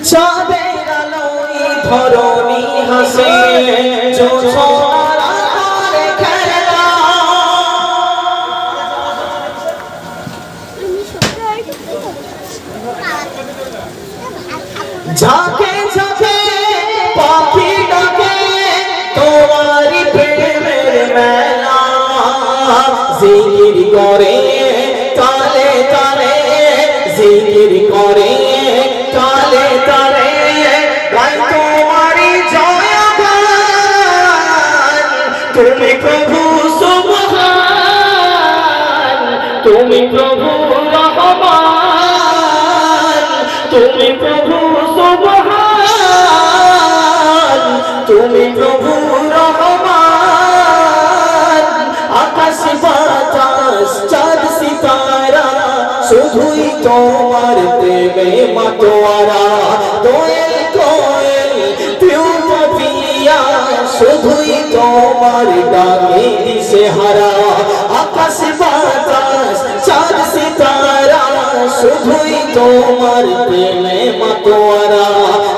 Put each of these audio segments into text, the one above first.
চাঁদের আলোয় ধরণী হাসে জোছনারা করে খেলা ঝাঁকে ঝাঁকে পাখি ডাকে তোমারি প্রেমের মেলা জিকির করে তালে তালে জিকির করে তালে তালে গাই তোমারি জয়গান তুমি প্রভু সুবহান তুমি প্রভু রহমান তুমি প্রভু সুবহান তুমি প্রভু রহমান আকাশ বাতাস চাঁদ সিতারা শুধুই তোমার প্রেমে মাতোয়ারা দোয়েল কোয়েল পিউ পাপিয়া শুধুই তোমার ডাকে দিশেহারা আকাশ বাতাস চাঁদ সিতারা শুধুই তোমার প্রেমে মাতোয়ারা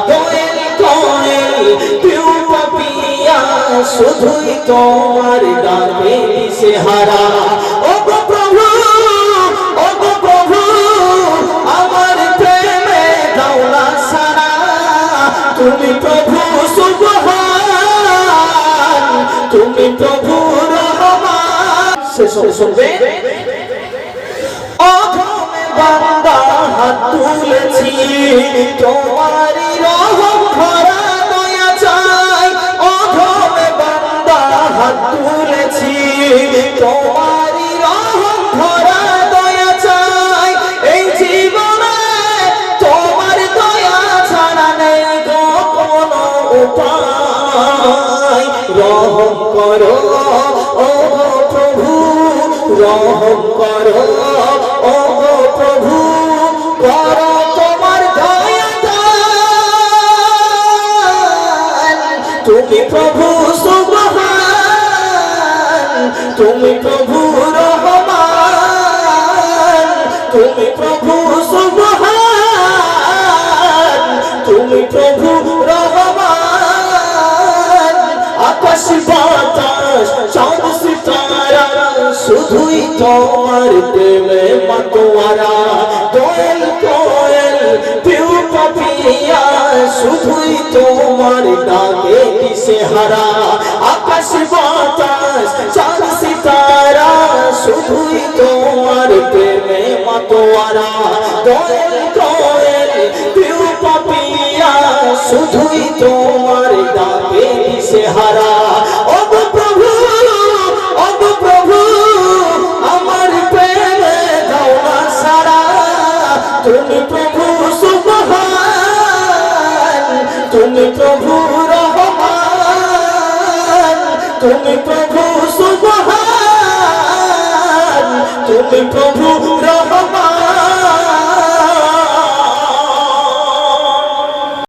দোয়েল কোয়েল পিউ পাপিয়া শুধুই তোমার ডাকে দিশেহারা ও গো প্রভু তুমি প্রভু সুবহান তুমি প্রভু রহমান শেষ শুনবে অধমে বান্দা হাত তুলেছি তোমারই রহম ভরা দয়া চাই অধমে বান্দা হাত তুলেছি তোমারই রহম ভরা দয়া চাই এই জীবনে তোমার দয়া ছাড়া নেই উপায় রহম করো ও প্রভু রহম করো ও প্রভু করো তোমার দয়া দান তুমি প্রভু সুবহান তুমি প্রভু রহমান তুমি প্রভু সুবহান তুমি প্রভু রহমান আকাশ বাতাস চাঁদ সিতারা শুধুই তোমার প্রেমে মাতোয়ারা দোয়েল কোয়েল পিউ পাপিয়া শুধুই তোমার ডাকে দিশেহারা আকাশ বাতাস চাঁদ সিতারা শুধুই তোমার প্রেমে মাতোয়ারা দোয়েল কোয়েল পিউ পাপিয়া শুধুই তোমার ডাকে দিশেহারা ও গো প্রভু আমার প্রেমে দাও না সারা তুমি প্রভু সুবহান তুমি প্রভু রহমান তুমি প্রভু সুবহান তুমি প্রভু